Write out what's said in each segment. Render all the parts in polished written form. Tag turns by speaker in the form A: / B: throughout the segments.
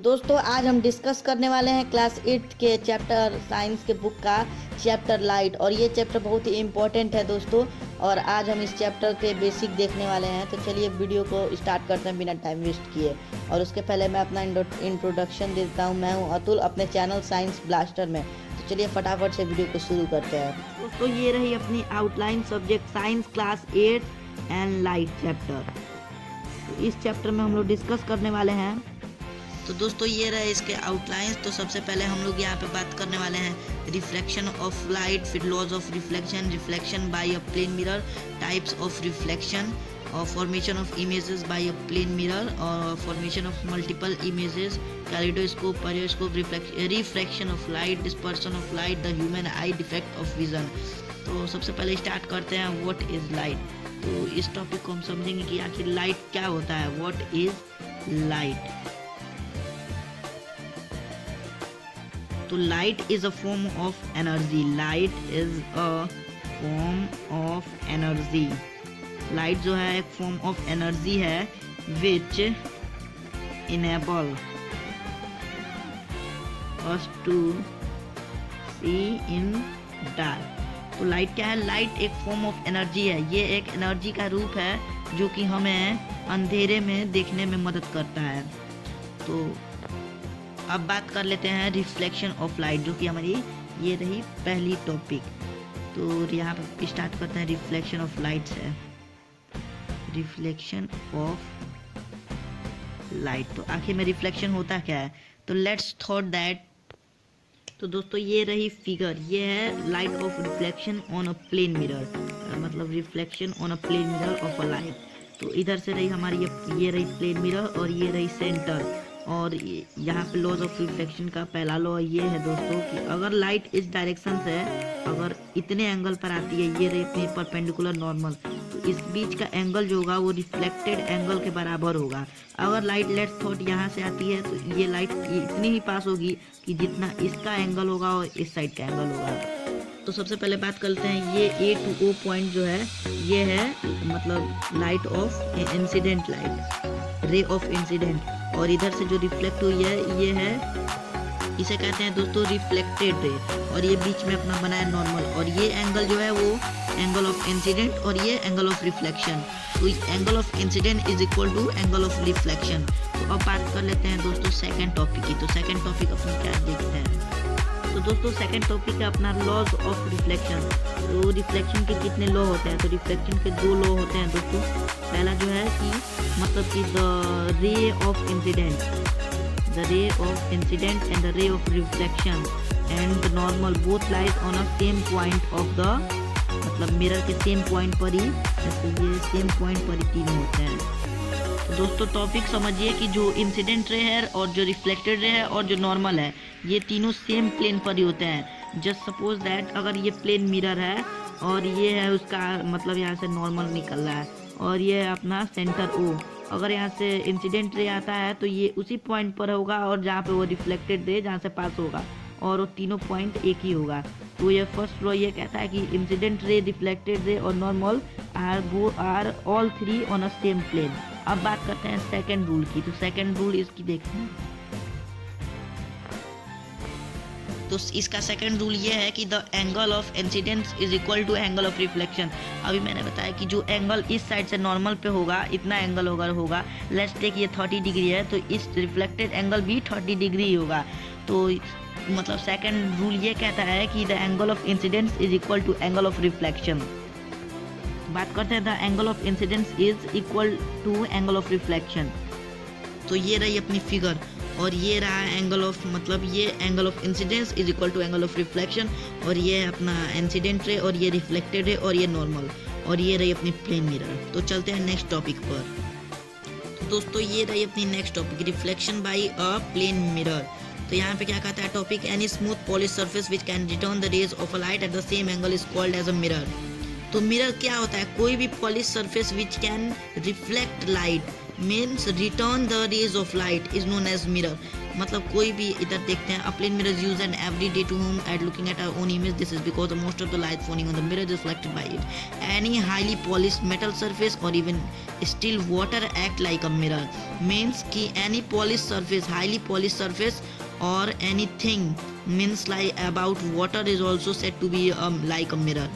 A: दोस्तों आज हम डिस्कस करने वाले हैं क्लास 8 के चैप्टर साइंस के बुक का चैप्टर लाइट। और ये चैप्टर बहुत ही इम्पोर्टेंट है दोस्तों, और आज हम इस चैप्टर के बेसिक देखने वाले हैं। तो चलिए वीडियो को स्टार्ट करते हैं बिना टाइम वेस्ट किए। और उसके पहले मैं अपना इंट्रोडक्शन देता हूँ। मैं हूँ अतुल, अपने चैनल साइंस ब्लास्टर में। तो चलिए फटाफट से वीडियो को शुरू करते हैं। दोस्तों ये रही अपनी outline subject science class 8 and light chapter. तो इस चैप्टर में हम लोग डिस्कस करने वाले हैं। तो दोस्तों ये रहे इसके आउटलाइंस। तो सबसे पहले हम लोग यहाँ पे बात करने वाले हैं रिफ्लेक्शन ऑफ लाइट, फिर laws of reflection, reflection by a plane mirror, types of reflection, और formation of images by a plane mirror, और formation of multiple images, kaleidoscope, periscope, refraction of light, dispersion of light, the human eye, defect of vision. तो सबसे पहले start करते हैं what is light. तो इस topic को हम समझेंगे कि आखिर लाइट क्या होता है। What is light. तो light is a form of energy. Light is a form of energy. Light जो है एक फॉर्म ऑफ एनर्जी है which enable us to see in dark. तो लाइट क्या है? लाइट एक फॉर्म ऑफ एनर्जी है। ये एक एनर्जी का रूप है जो कि हमें अंधेरे में देखने में मदद करता है। तो अब बात कर लेते हैं रिफ्लेक्शन ऑफ लाइट, जो कि हमारी ये रही पहली टॉपिक। तो यहाँ पर स्टार्ट करते हैं रिफ्लेक्शन ऑफ लाइट से। रिफ्लेक्शन ऑफ लाइट, तो आखिर में रिफ्लेक्शन होता क्या है? तो लेट्स थॉट दैट। तो दोस्तों ये रही फिगर, ये है light of reflection on a plane mirror, मतलब reflection on a plane mirror of a light. तो इधर से रही हमारी ये रही प्लेन मिरर, और ये रही सेंटर। और यहाँ पे लॉज ऑफ रिफ्लेक्शन का पहला लॉ ये है दोस्तों कि अगर लाइट इस डायरेक्शन से अगर इतने एंगल पर आती है, ये रही अपनी परपेंडिकुलर नॉर्मल, तो इस बीच का एंगल जो होगा वो रिफ्लेक्टेड एंगल के बराबर होगा। अगर लाइट लेट्स थॉट यहाँ से आती है तो ये लाइट इतनी ही पास होगी कि जितना इसका एंगल होगा और इस साइड का एंगल होगा। तो सबसे पहले बात करते हैं ये A to O पॉइंट जो है, ये है मतलब light of incident light, ray of incident. और इधर से जो रिफ्लेक्ट हुई है ये है, इसे कहते हैं दोस्तों रिफ्लेक्टेड रे। और ये बीच में अपना बना है नॉर्मल, और ये एंगल जो है वो एंगल ऑफ इंसिडेंट, और ये एंगल ऑफ रिफ्लेक्शन। तो angle of incident is equal to angle of reflection. तो अब बात कर लेते हैं दोस्तों सेकंड टॉपिक की। तो सेकंड टॉपिक अपन क्या देखते हैं? तो दोस्तों सेकंड टॉपिक है अपना लॉज ऑफ रिफ्लेक्शन। तो रिफ्लेक्शन के कितने लॉ होते हैं? तो रिफ्लेक्शन के दो लॉ होते हैं दोस्तों। पहला जो है कि मतलब कि the ray of incident, the ray of incident and the ray of reflection and the normal both lies on a same point of the, मतलब मिरर के सेम पॉइंट पर ही, जैसे ये सेम पॉइंट पर ही तीनों होते हैं। तो दोस्तों टॉपिक समझिए कि जो इंसिडेंट रे है और जो रिफ्लेक्टेड रे है और जो नॉर्मल है, ये तीनों सेम प्लेन पर ही होते हैं। जस्ट सपोज दैट अगर ये प्लेन मिरर है और ये है उसका मतलब यहाँ से नॉर्मल निकल रहा है, और ये है अपना सेंटर O। अगर यहाँ से इंसिडेंट रे आता है तो ये उसी पॉइंट पर होगा, और जहाँ पे वो रिफ्लेक्टेड रे जहाँ से पास होगा, और वो तीनों पॉइंट एक ही होगा। तो ये फर्स्ट लॉ ये कहता है कि इंसिडेंट रे, रिफ्लेक्टेड रे और normal are all three on a same plane. अब बात करते हैं सेकंड रूल की। तो सेकंड रूल इसकी देखते हैं। तो इसका सेकंड रूल ये है कि the angle of incidence is equal to angle of reflection. अभी मैंने बताया कि जो एंगल इस साइड से नॉर्मल पे होगा, इतना एंगल होगा लेट्स टेक ये 30 डिग्री है, तो इस रिफ्लेक्टेड एंगल भी 30 डिग्री ही होगा। तो मतलब सेकंड रूल ये कहता है कि the angle of incidence is equal to angle of reflection. बात करते हैं the angle of incidence is equal to angle of reflection. तो ये रही अपनी फिगर, और ये रहा एंगल ऑफ, मतलब ये angle of incidence is equal to angle of reflection, और ये अपना इंसिडेंट रे, और ये रिफ्लेक्टेड रे, और ये नॉर्मल, और ये रही अपनी प्लेन मिरर। तो चलते हैं नेक्स्ट टॉपिक पर। तो दोस्तों ये रही अपनी next topic, reflection by a plane mirror. तो यहाँ पे क्या कहता है topic? Any smooth polish surface which can return the rays of a light at the same angle is called as a mirror. तो मिरर क्या होता है? कोई भी polish surface which can reflect light, means return the rays of light is known as mirror. मतलब कोई भी इधर देखते हैं, a plane mirror is used and every day to whom at looking at our own image. This is because the most of the light falling on the mirror is reflected by it. Any highly polished metal surface or even still water act like a mirror. Means कि any polished surface, highly polished surface or anything means like about water is also said to be like a mirror.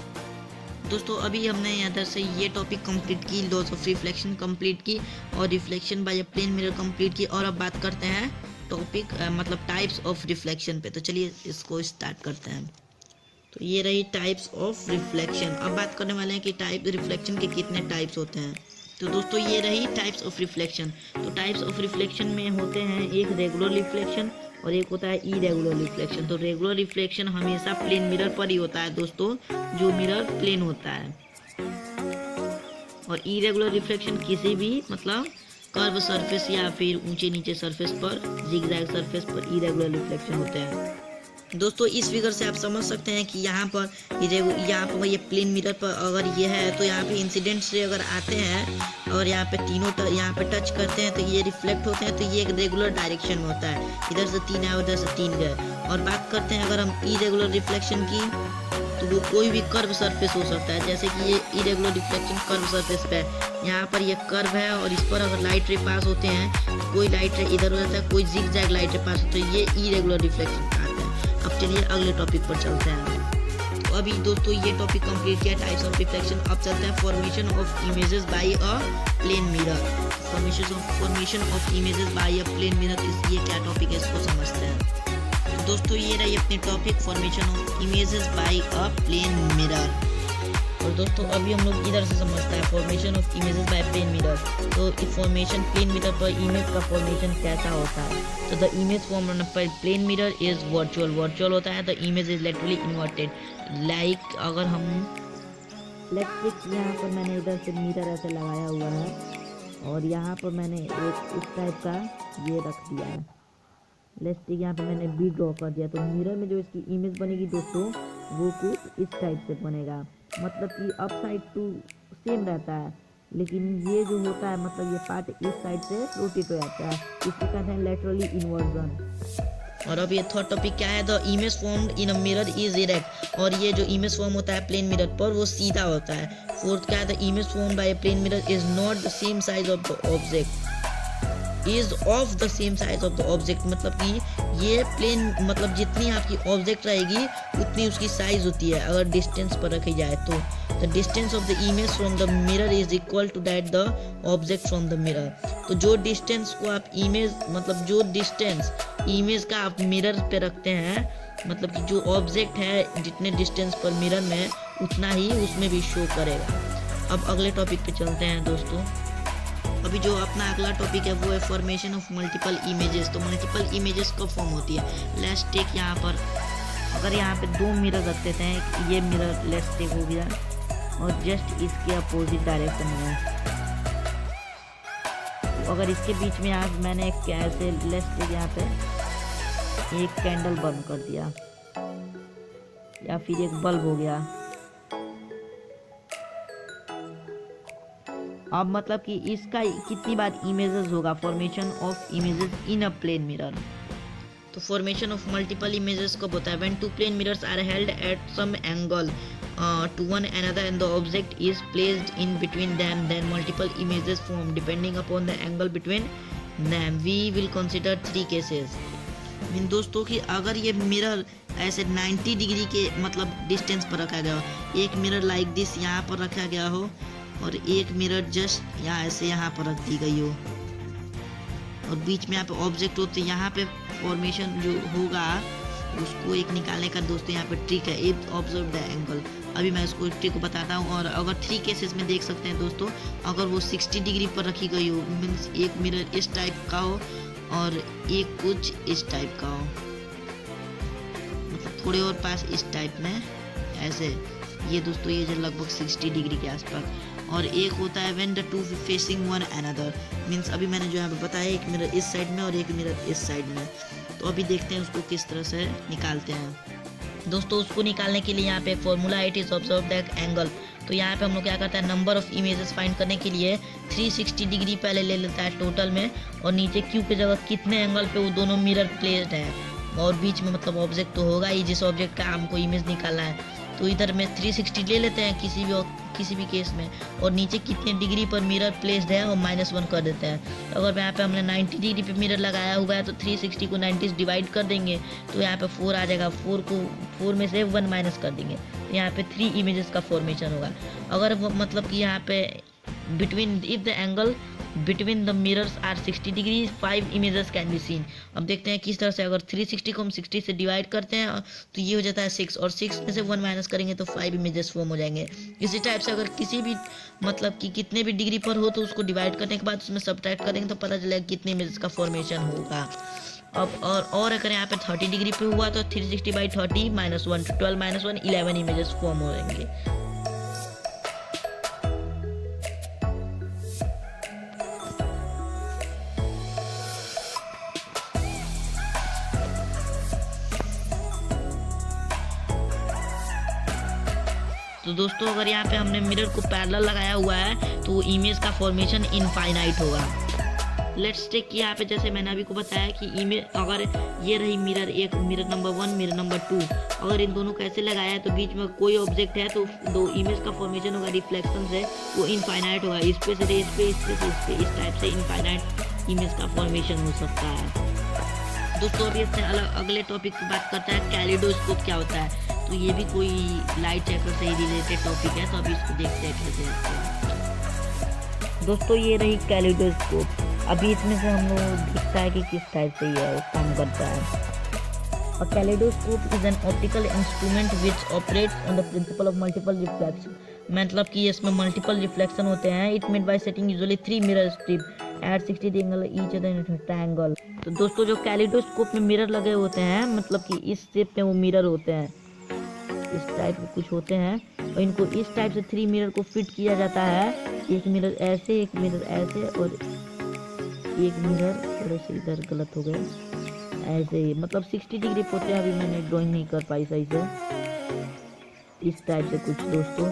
A: दोस्तों अभी हमने इधर से ये topic complete की, laws of reflection complete की और reflection by a plane mirror complete की। और अब बात करते हैं टॉपिक मतलब टाइप्स ऑफ रिफ्लेक्शन पे। तो चलिए इसको स्टार्ट करते हैं। तो ये रही टाइप्स ऑफ रिफ्लेक्शन। अब बात करने वाले हैं कि टाइप रिफ्लेक्शन के कितने टाइप्स होते हैं। तो दोस्तों ये रही टाइप्स ऑफ रिफ्लेक्शन। तो टाइप्स ऑफ रिफ्लेक्शन में होते हैं एक रेगुलर रिफ्लेक्शन और एक होता है इरेगुलर रिफ्लेक्शन। तो रेगुलर रिफ्लेक्शन हमेशा प्लेन मिरर पर ही होता है दोस्तों, जो मिरर प्लेन होता है। और इरेगुलर रिफ्लेक्शन किसी भी मतलब कर्व सरफेस या फिर ऊंचे नीचे सरफेस पर, जिगजैग सरफेस पर इरेगुलर रिफ्लेक्शन होते हैं। दोस्तों इस फिगर से आप समझ सकते हैं कि यहाँ पर ये प्लेन मिरर पर अगर ये है तो यहाँ पे इंसिडेंट से अगर आते हैं और यहाँ पे तीनों यहाँ पे टच करते हैं तो ये रिफ्लेक्ट होते हैं। तो ये एक रेगुलर डायरेक्शन में होता है, इधर से 3 आए उधर से 3 गए। और बात करते हैं अगर हम इरेगुलर रिफ्लेक्शन की, तो वो कोई भी कर्व सरफेस हो सकता है। जैसे कि ये इरेगुलर रिफ्लेक्शन कर्व सरफेस पे है, यहाँ पर ये कर्व है और इस पर अगर लाइट रे पास होते हैं, कोई लाइट रे इधर हो जाता है, कोई जिगजैग लाइट रे पास होता है, ये इरेगुलर रिफ्लेक्शन कहते हैं। अब चलिए अगले टॉपिक पर चलते हैं। तो अभी दोस्तों ये टॉपिक कंप्लीट किया टाइप्स ऑफ रिफ्लेक्शन। अब चलते हैं formation of images by a plane mirror. Formation of images by a plane mirror, ये क्या टॉपिक है इसको समझते हैं। तो दोस्तों ये रही अपनी topic formation of images by a plane mirror. और दोस्तों अभी हम लोग इधर से समझते हैं formation of images by plane mirror. तो फॉर्मेशन प्लेन मिरर पर इमेज का फॉर्मेशन कैसा होता है। तो the image form on a plane mirror is virtual होता है। The image is literally inverted. Like अगर हम यहाँ पर मैंने इधर से मिरर ऐसे लगाया हुआ है और यहाँ पर मैंने एक इस टाइप का ये रख दिया है। लेट्स यहाँ पे मैंने बी ड्रॉ कर दिया। तो मिरर में जो इसकी इमेज बनेगी दोस्तों वो कुछ इस टाइप से बनेगा। मतलब कि अप साइड टू सेम रहता है, लेकिन ये जो होता है मतलब ये पार्ट इस साइड से रोटेट हो जाता है, इसको कहते हैं लेटरली इन्वर्जन। और अब ये थर्ड टॉपिक क्या है, the image formed in a mirror is erect. और ये जो इमेज फॉर्म होता है प्लेन मिरर पर वो सीधा होता है। फोर्थ क्या है, the image formed by a plane mirror is not the same size of the object, is of the same size of the object. मतलब कि ये प्लेन मतलब जितनी आपकी ऑब्जेक्ट रहेगी उतनी उसकी साइज होती है अगर डिस्टेंस पर रखी जाए तो। The distance of the image from the mirror is equal to that the object from the mirror. तो जो डिस्टेंस को आप इमेज मतलब जो डिस्टेंस इमेज का आप मिरर पे रखते हैं, मतलब कि जो ऑब्जेक्ट है जितने डिस्टेंस पर मिरर में उतना ही उसमें भी शो करेगा। अब अगले टॉपिक पे चलते हैं दोस्तों। अभी जो अपना अगला टॉपिक है वो है फॉर्मेशन ऑफ मल्टीपल इमेजेस। तो मल्टीपल इमेजेस कब फॉर्म होती है। लेट्स टेक यहाँ पर अगर यहाँ पे 2 मिरर रख देते हैं, ये मिरर लेट्स टेक हो गया और जस्ट इसके अपोजिट डायरेक्शन में, तो अगर इसके बीच में आज मैंने एक ऐसे लेट्स टेक यहाँ पे एक कैंडल बर्न कर दिया या फिर एक बल्ब हो गया। अब मतलब कि इसका कितनी बार इमेजेस होगा, formation of images in a plane mirror. तो फॉर्मेशन ऑफ मल्टीपल इमेजेस कब होता है, when 2 plane mirrors are held at some angle to one another and the object is placed in between them, then multiple images form depending upon the angle between them. We will consider 3 cases. Mean दोस्तों कि अगर ये mirror ऐसे 90 degree के मतलब distance पर रखा गया हो, एक मिरर लाइक दिस यहाँ पर रखा गया हो और एक मिरर जस्ट यहाँ ऐसे यहाँ पर रख दी गई हो और बीच में यहाँ पे ऑब्जेक्ट हो, तो यहाँ पे फॉर्मेशन जो होगा उसको एक निकालने का दोस्तों यहाँ पे ट्रिक है, इफ ऑब्जर्व द एंगल। अभी मैं इसको ट्रिक को बताता हूँ। और अगर 3 केसेस में देख सकते हैं दोस्तों, अगर वो 60 डिग्री पर रखी गई हो, मीन्स एक मिरर इस टाइप का हो और एक कुछ इस टाइप का हो, मतलब थोड़े और पास इस टाइप में ऐसे, ये दोस्तों ये जो लगभग 60 डिग्री के आसपास। और एक होता है when the 2 facing one another, means अभी मैंने जो यहाँ पे बताया एक मिरर इस साइड में और एक मिरर इस साइड में। तो अभी देखते हैं उसको किस तरह से निकालते हैं दोस्तों। उसको निकालने के लिए यहाँ पे formula, it is observe that angle तो यहाँ पे हम लोग क्या करता है, नंबर ऑफ इमेजेस फाइंड करने के लिए 360 डिग्री पहले ले लेता है टोटल में, और नीचे क्यू की जगह कितने एंगल पे वो दोनों मिरर प्लेस्ड है, और बीच में मतलब ऑब्जेक्ट तो होगा ही जिस ऑब्जेक्ट का हमको इमेज निकालना है। तो इधर में 360 ले लेते हैं किसी भी केस में, और नीचे कितने डिग्री पर मिरर प्लेस्ड है और -1 कर देते हैं। तो अगर यहाँ पे हमने 90 डिग्री पे मिरर लगाया हुआ है तो 360 को 90 से डिवाइड कर देंगे तो यहाँ पे 4 आ जाएगा, 4 में से 1 माइनस कर देंगे तो यहाँ पे 3 इमेजेस का फॉर्मेशन होगा। अगर वो मतलब कि यहाँ पे if the angle between the mirrors are 60 degree 5 images can be seen. अब देखते हैं किस तरह से, अगर 360 को हम 60 से डिवाइड करते हैं तो ये हो जाता है 6, और 6 में से 1 माइनस करेंगे तो 5 इमेजेस फॉर्म हो जाएंगे। इसी टाइप से अगर किसी भी मतलब कि कितने भी डिग्री पर हो तो उसको डिवाइड करने के बाद उसमें सब्ट्रैक्ट करेंगे तो पता चलेगा कितने इमेजेस का फॉर्मेशन होगा। अब और अगर यहाँ पे 30 डिग्री पे हुआ तो 360/30 -1 तो 12 - 1 11 इमेजेस फॉर्म हो जाएंगे। तो दोस्तों अगर यहाँ पे हमने मिरर को पैरेलल लगाया हुआ है तो इमेज का फॉर्मेशन इनफाइनाइट होगा। लेट्स टेक कि यहाँ पे जैसे मैंने अभी को बताया कि इमेज अगर ये रही मिरर एक, मिरर नंबर 1, मिरर नंबर 2, अगर इन दोनों को ऐसे लगाया है तो बीच में कोई ऑब्जेक्ट है तो दो इमेज का फॉर्मेशन होगा रिफ्लेक्शन से, वो इनफाइनाइट होगा। इस पे से इस पे, इस पे से इस पे, इस टाइप से इनफाइनाइट इमेज का फॉर्मेशन हो सकता है। दोस्तों अभी इससे अगले टॉपिक की बात करते हैं, कैलिडोस्कोप क्या होता है। तो ये भी कोई लाइट चैप्टर से ही रिलेटेड टॉपिक है, तो अभी इसको देखते हैं। दोस्तों ये रही कैलिडोस्कोप। अभी इसमें से हम लोग दिखता है कि किस टाइप से ये काम करता है। A kaleidoscope is an optical instrument which operates on the principle of multiple reflection। मतलब कि इसमें मल्टीपल रिफ्लेक्शन होते हैं। It made by setting usually 3 mirror strip at 60 angle each other in a triangle। तो दोस्तों जो कैलिडोस्कोप में mirror लगे होते हैं, मतलब कि इस शेप में वो मिरर होते हैं, इस टाइप के कुछ होते हैं, और इनको इस टाइप से 3 मिरर को फिट किया जाता है। एक मिरर ऐसे, एक मिरर ऐसे, और एक मिरर थोड़े से इधर गलत हो गए ऐसे ही, मतलब 60 डिग्री होते हैं। अभी मैंने ड्राइंग नहीं कर पाई सही से, इस टाइप से कुछ दोस्तों,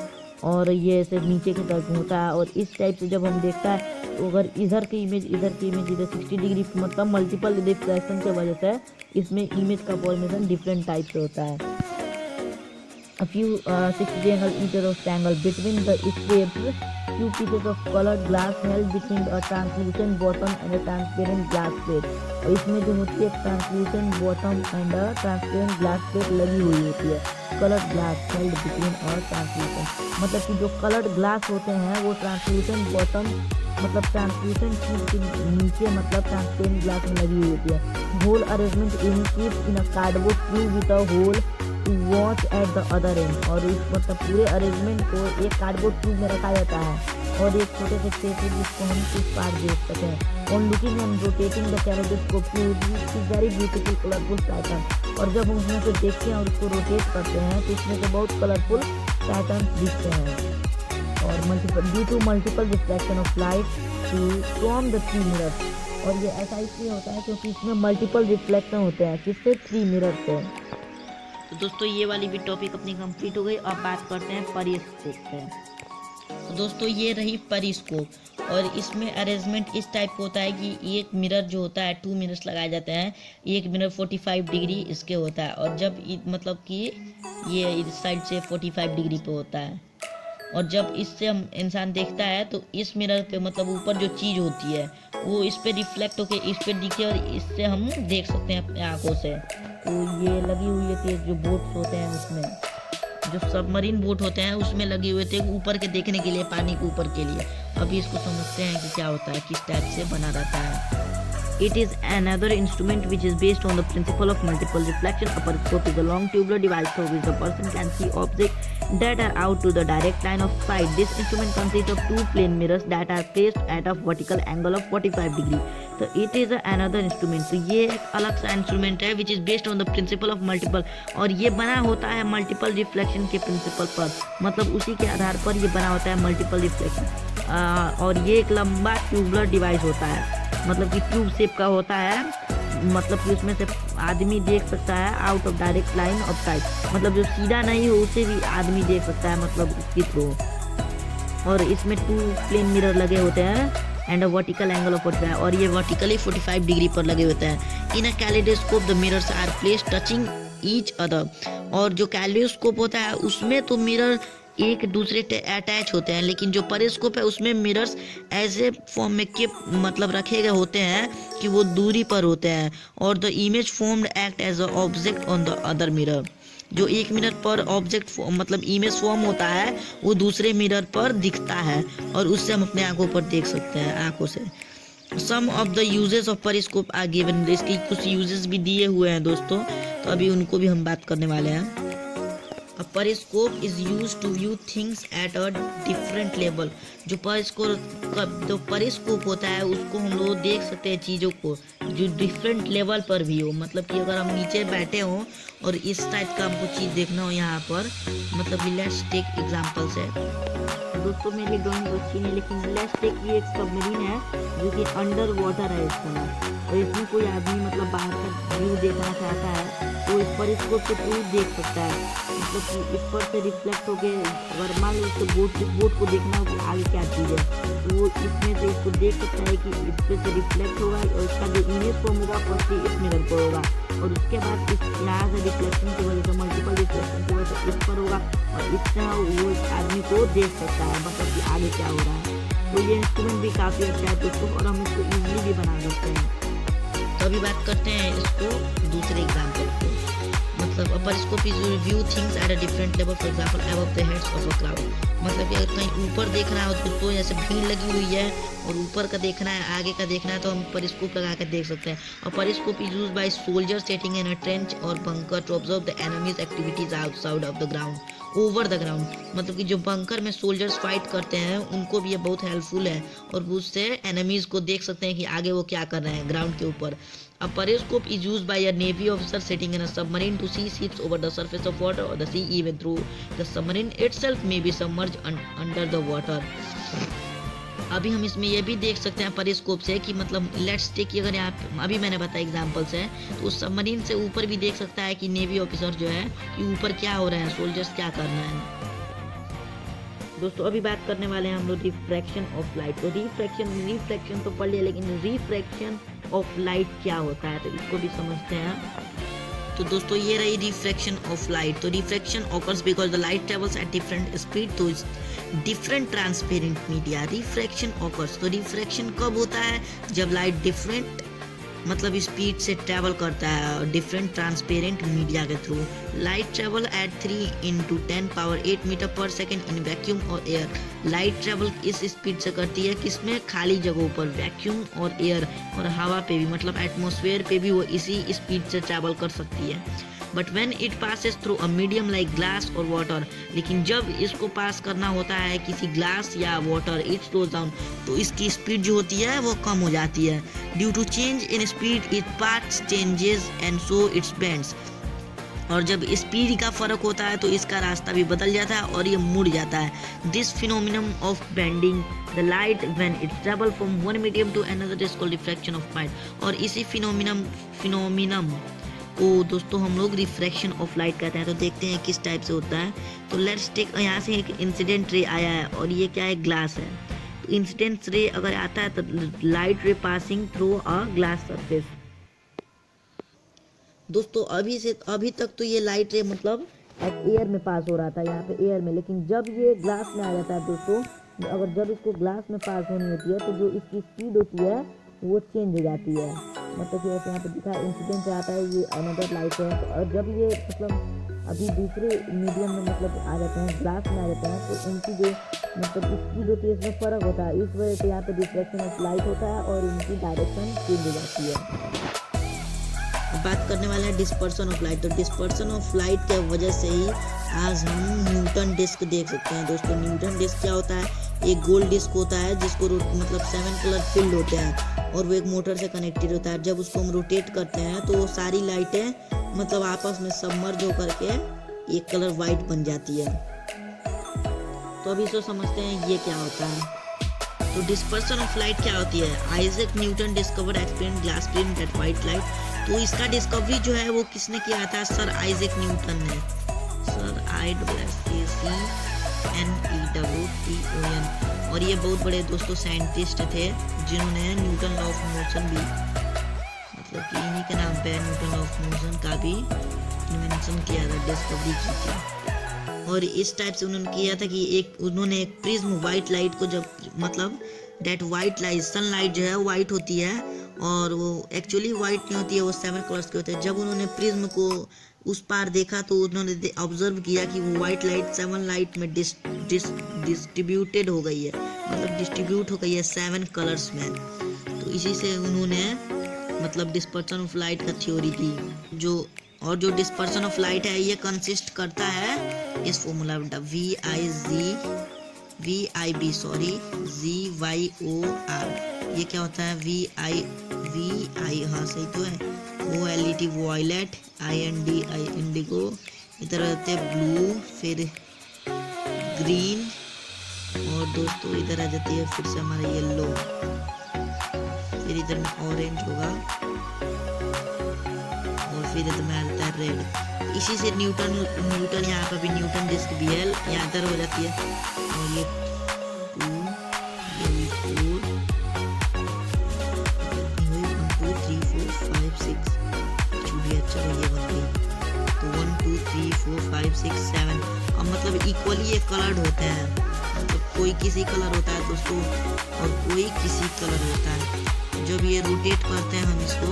A: और ये ऐसे नीचे की तरफ होता है। और इस टाइप से जब हम देखता है तो अगर इधर की इमेज इधर 60 डिग्री, मतलब मल्टीपल रिफ्लेक्शन की वजह से इसमें इमेज का फॉर्मेशन डिफरेंट टाइप से होता है। A few 60 angle each of triangle between the strips, few pieces of colored glass held between a translucent bottom and a transparent glass plate। और इसमें जो होती है translucent bottom and a transparent glass plate लगी हुई होती है। Coloured glass held between और ट्रांसल्यूसेंट, मतलब कि जो कलर्ड ग्लास होते हैं वो ट्रांसल्यूसेंट बॉटम, मतलब ट्रांसल्यूसेंट चीज के नीचे, मतलब ट्रांसपेरेंट ग्लास में लगी हुई होती है। Whole arrangement in a cardboard tube with a hole to watch at the other end. और इस मतलब पूरे अरेंजमेंट को एक कार्डबोर्ड ट्यूब में रखा जाता है और एक छोटे से टेप जिसको हम इस पार देख सकें। On looking and rotating the kaleidoscope very beautiful colourful pattern. और जब हम उसमें से देखते हैं और उसको रोटेट करते हैं तो इसमें से बहुत कलरफुल पैटर्न दिखते हैं। और due to multiple reflection of light from the 3 mirrors. और ये ऐसा इसलिए होता है क्योंकि इसमें मल्टीपल रिफ्लेक्शन होते हैं, किससे 3 मिरर से। तो दोस्तों ये वाली भी टॉपिक अपनी कंप्लीट हो गई। अब बात करते हैं पेरिस्कोप पे। तो दोस्तों ये रही पेरिस्कोप, और इसमें अरेंजमेंट इस टाइप का होता है कि एक मिरर जो होता है 2 मिरर्स लगाए जाते हैं। एक मिरर 45 डिग्री इसके होता है, और जब मतलब कि ये इस साइड से 45 डिग्री पे होता है, और जब इससे हम इंसान देखता है तो इस मिरर पे मतलब ऊपर जो चीज़ होती है वो इस पे रिफ्लेक्ट होके इस पे दिखे, और इससे हम देख सकते हैं अपने आंखों से। तो ये लगी हुई होती है जो बोट्स होते हैं, उसमें जो सबमरीन बोट होते हैं उसमें लगे हुए थे ऊपर के देखने के लिए, पानी के ऊपर के लिए। अभी इसको समझते हैं कि क्या होता है, किस टाइप से बना रहता है। It is another instrument which is based on the principle of multiple reflection. A periscope is a long tubular device through which the person can see objects that are out to the direct line of sight. This instrument consists of 2 plane mirrors that are placed at a vertical angle of 45 degree. So it is another instrument. तो ये एक अलग सा instrument है which is based on the principle of multiple, और ये बना होता है मल्टीपल रिफ्लेक्शन के प्रिंसिपल पर, मतलब उसी के आधार पर ये बना होता है मल्टीपल रिफ्लेक्शन। और ये एक लंबा ट्यूबुलर डिवाइस होता है, मतलब कि ट्यूब शेप का होता है, मतलब कि उसमें से आदमी देख सकता है out of direct line of site, मतलब जो सीधा नहीं हो उसे भी आदमी देख सकता है, मतलब उसके थ्रू। और इसमें 2 प्लेन मिरर लगे होते हैं and a vertical angle of 45 और ये वर्टिकली 45 डिग्री पर लगे होते हैं। In a kaleidoscope the mirrors are placed touching each other और जो कैलिडोस्कोप होता है उसमें तो मिरर एक दूसरे अटैच होते हैं, लेकिन जो पेरिस्कोप है उसमें मिरर्स ऐसे फॉर्म में के मतलब रखे गए होते हैं कि वो दूरी पर होते हैं और the image formed act as a object on the other mirror. जो एक मिरर पर ऑब्जेक्ट मतलब इमेज फॉर्म होता है वो दूसरे मिरर पर दिखता है और उससे हम अपने आंखों पर देख सकते हैं आंखों से। Some of the uses of periscope are given, इसकी कुछ यूजेस भी दिए हुए हैं दोस्तों, तो अभी उनको भी हम बात करने वाले हैं। A periscope is used to view things at a different level। जो पेरिस्कोप होता है उसको हम लोग देख सकते हैं चीज़ों को जो डिफरेंट लेवल पर भी हो, मतलब कि अगर हम नीचे बैठे हों और इस टाइप का हमको चीज़ देखना हो यहाँ पर, मतलब कि लेट्स टेक एग्जांपल से दोस्तों मेरी ड्राइंग अच्छी नहीं, लेकिन लेट्स टेक ये एक सबमरीन है जो कि अंडर वाटर है इस समय, और इसमें कोई आदमी मतलब बाहर का व्यू देखना चाहता है तो इस पर इसको थ्रू देख सकता है, मतलब कि इस पर से रिफ्लेक्ट होके अगर मान लो उसको बोट को देखना हो कि आगे क्या चीज़ है तो वो इसमें से इसको देख सकता है कि इस पर से रिफ्लेक्ट होगा और इसका जो इमेज फॉर्म होगा फर्स्ट इस मिरर पर होगा और उसके बाद इस यहाँ से रिफ्लेक्शन की वजह से मल्टीपल रिफ्लेक्शन की वजह से इस पर होगा और इस तरह वो आदमी को देख सकता है मतलब कि आगे क्या हो रहा है। तो ये इंस्ट्रूमेंट भी काफ़ी अच्छा है दोस्तों और हम इसको ईजिली भी बना सकते हैं। तो अभी बात करते हैं इसको दूसरे एग्जाम्पल को, मतलब a periscope is view things at a different level, for example above the heads of a crowd, मतलब कि अगर कहीं ऊपर देखना हो तो जैसे भीड़ लगी हुई है और ऊपर का देखना है आगे का देखना है तो हम पेरिस्कोप लगा कर देख सकते हैं। और periscope is used by soldiers setting in a trench और bunker to observe the enemies activities outside of the ground over the ground, मतलब कि जो बंकर में सोल्जर्स फाइट करते हैं उनको भी ये बहुत हेल्पफुल है और उससे एनिमीज को देख सकते हैं कि आगे वो क्या कर रहे हैं ग्राउंड के ऊपर। A periscope is used by a navy officer sitting in a submarine to see ships over the surface of water or the sea even through the submarine itself may be submerged under the water। अभी हम इसमें ये भी देख सकते हैं periscope से कि मतलब लेट्स टेक अगर यहाँ अभी मैंने बताया एग्जांपल से तो उस सबमरीन से ऊपर भी देख सकता है कि नेवी ऑफिसर जो है कि ऊपर क्या हो रहा है, सोल्जर्स क्या करना है। दोस्तों अभी बात करने वाले हैं हम लोग रिफ्रैक्शन ऑफ लाइट। तो रिफ्रैक्शन तो पढ़ लिया, लेकिन रिफ्रैक्शन ऑफ लाइट क्या होता है तो इसको भी समझते हैं। तो दोस्तों ये रही रिफ्रैक्शन ऑफ लाइट। तो refraction occurs because the light travels at different speed to different transparent media refraction occurs. तो रिफ्रैक्शन कब होता है, जब लाइट डिफरेंट मतलब स्पीड से ट्रैवल करता है डिफरेंट ट्रांसपेरेंट मीडिया के through. Light travel at 3 × 10⁸ metre per second in vacuum और एयर। लाइट ट्रैवल इस स्पीड से करती है किसमें, खाली जगहों पर, वैक्यूम और एयर और हवा पे भी, मतलब एटमॉस्फेयर पे भी वो इसी स्पीड से ट्रैवल कर सकती है। But when it passes through a medium like glass और वाटर, लेकिन जब इसको पास करना होता है किसी ग्लास या वाटर इट स्लोज डाउन तो इसकी स्पीड जो होती है वो कम हो जाती है। Due to change in speed it path changes and so it's bends. और जब स्पीड का फर्क होता है तो इसका रास्ता भी बदल जाता है और ये मुड़ जाता है। This phenomenon of bending the light when it travel from one medium to another is called refraction of light. और इसी फिनोमिनम को दोस्तों हम लोग रिफ्रैक्शन ऑफ लाइट कहते हैं। तो देखते हैं किस टाइप से होता है। तो लेट्स टेक यहाँ से एक इंसिडेंट रे आया है और ये क्या है, ग्लास है। तो इंसिडेंट रे अगर आता है तो लाइट रे passing through a glass surface. दोस्तों अभी तक तो ये लाइट रे मतलब एयर में पास हो रहा था यहाँ पे एयर में, लेकिन जब ये ग्लास में आ जाता है दोस्तों, अगर जब इसको ग्लास में पास होनी होती है तो जो इसकी स्पीड होती है वो चेंज हो जाती है। मतलब कि ऐसे यहाँ पे दिखा इंसिडेंट से आता है ये अनदर लाइट है। और जब ये मतलब अभी दूसरे मीडियम में मतलब आ जाते हैं, ग्लास में आ जाते हैं तो इनकी जो मतलब स्पीड होती है इसमें फ़र्क होता है। इस वजह से यहाँ पे रिफ्रैक्शन ऑफ लाइट होता है और इनकी डायरेक्शन चेंज हो जाती है। बात करने वाले हैं डिस्पर्सन ऑफ लाइट। तो डिस्पर्सन ऑफ लाइट के वजह से ही आज हम न्यूटन डिस्क देख सकते हैं। दोस्तों न्यूटन डिस्क क्या होता है, एक गोल डिस्क होता है जिसको मतलब 7 कलर फील्ड होते हैं और वो एक मोटर से कनेक्टेड होता है। जब उसको हम रोटेट करते हैं तो वो सारी लाइटें मतलब आपस में सबमर्ज होकर के एक कलर वाइट बन जाती है। तो अभी इसको समझते हैं ये क्या होता है। तो डिस्पर्सन ऑफ लाइट क्या होती है, Isaac Newton discovered experiment glass plane that white light. तो इसका डिस्कवरी जो है वो किसने किया था, सर आइजैक न्यूटन ने। Sir NEWTON। और ये बहुत बड़े दोस्तों साइंटिस्ट थे जिन्होंने न्यूटन लॉ ऑफ मोशन भी, मतलब कि इन्हीं के नाम पे न्यूटन लॉ ऑफ मोशन का भी इन्वेंशन किया था, डिस्कवरी की थी। और इस टाइप से उन्होंने किया था कि उन्होंने एक प्रिज्म व्हाइट लाइट को, जब मतलब डेट व्हाइट लाइट, सनलाइट जो है व्हाइट होती है और वो एक्चुअली व्हाइट नहीं होती है, वो 7 कलर्स के होते हैं। जब उन्होंने प्रिज्म को उस पार देखा तो उन्होंने ऑब्जर्व किया कि वो व्हाइट लाइट 7 लाइट में डिस्ट्रीब्यूटेड हो गई है, मतलब डिस्ट्रीब्यूट हो गई है 7 कलर्स में। तो इसी से उन्होंने मतलब डिस्पर्सन ऑफ लाइट का थ्योरी दी। जो डिस्पर्सन ऑफ लाइट है ये कंसिस्ट करता है इस फॉर्मूला VIB GYOR। ये क्या होता है? VI हाँ सही तो है। OLET वॉयलेट, INDI इंडिगो, इधर रहते हैं ब्लू, फिर ग्रीन, और दोस्तों इधर आ जाती है फिर से हमारा येलो, फिर इधर में ऑरेंज होगा, और फिर इधर में आता है रेड। इसी से न्यूटन यहाँ पर भी न्यूटन डिस्क भी है, यहाँ इधर हो जाती है। और ये 2 ये 4 1 2 3 4 5 6 चलिए अच्छा ये बन गई। तो 1 2 3 4 5 6 7 अब मतलब इक्वली ये कलर्ड होते हैं, मतलब कोई किसी कलर होता है दोस्तों और कोई किसी कलर होता है। जब ये रोटेट करते हैं हम इसको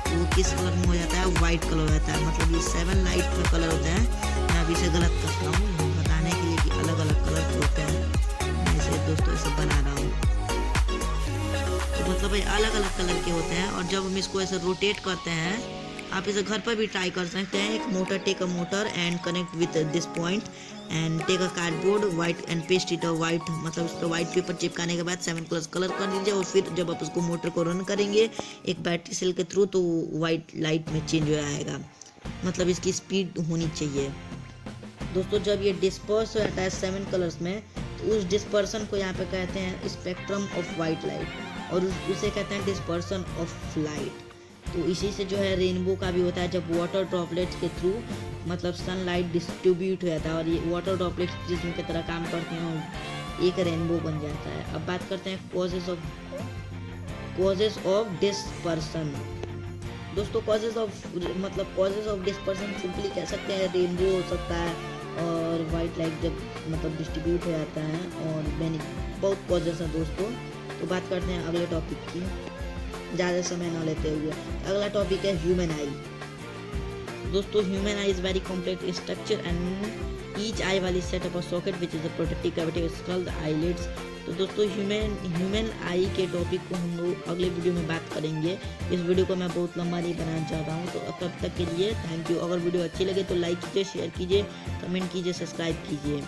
A: तो किस कलर में हो जाता है? वाइट कलर हो जाता है। मतलब ये 7 लाइट में कलर होते हैं। मैं अभी से गलत करता हूँ बताने के लिए कि अलग अलग कलर होते हैं। मैं इसे दोस्तों ऐसे बना रहा हूँ, तो मतलब ये अलग अलग कलर के होते हैं। और जब हम इसको ऐसे रोटेट करते हैं, आप इसे घर पर भी ट्राई कर सकते हैं। एक motor, take a motor and connect with this point and take a cardboard white and paste it white, मतलब इस पर व्हाइट पेपर चिपकाने के बाद 7 कलर्स कलर कर दीजिए। और फिर जब आप उसको मोटर को रन करेंगे एक बैटरी सेल के थ्रू, तो वाइट लाइट में चेंज हो जाएगा। मतलब इसकी स्पीड होनी चाहिए दोस्तों। जब ये डिस्पर्स हो जाता है 7 कलर्स में, तो उस डिस्पर्सन को यहाँ पे कहते हैं स्पेक्ट्रम ऑफ वाइट लाइट, और उसे कहते हैं डिस्पर्सन ऑफ लाइट। तो इसी से जो है रेनबो का भी होता है, जब वाटर ड्रॉपलेट्स के थ्रू मतलब सनलाइट डिस्ट्रीब्यूट हो जाता है और ये वाटर ड्रॉपलेट्स प्रिज्म की तरह काम करते हैं और एक रेनबो बन जाता है। अब बात करते हैं कॉजेज ऑफ डिस्पर्सन। दोस्तों कॉजेज ऑफ डिस्पर्सन सिंपली कह सकते हैं रेनबो हो सकता है, और वाइट लाइट जब मतलब डिस्ट्रीब्यूट हो जाता है, और बहुत कॉजेज हैं दोस्तों। तो बात करते हैं अगले टॉपिक की, ज़्यादा समय न लेते हुए। अगला टॉपिक है ह्यूमन आई। दोस्तों human eye is very complex structure and each eye वाली set up a socket which is a protective cavity skull the eyelids. तो दोस्तों ह्यूमन आई के टॉपिक को हम लोग अगले वीडियो में बात करेंगे। इस वीडियो को मैं बहुत लंबा नहीं बनाना चाहता हूँ, तो तब तक के लिए थैंक यू। अगर वीडियो अच्छी लगे तो लाइक कीजिए, शेयर कीजिए, कमेंट कीजिए, सब्सक्राइब कीजिए।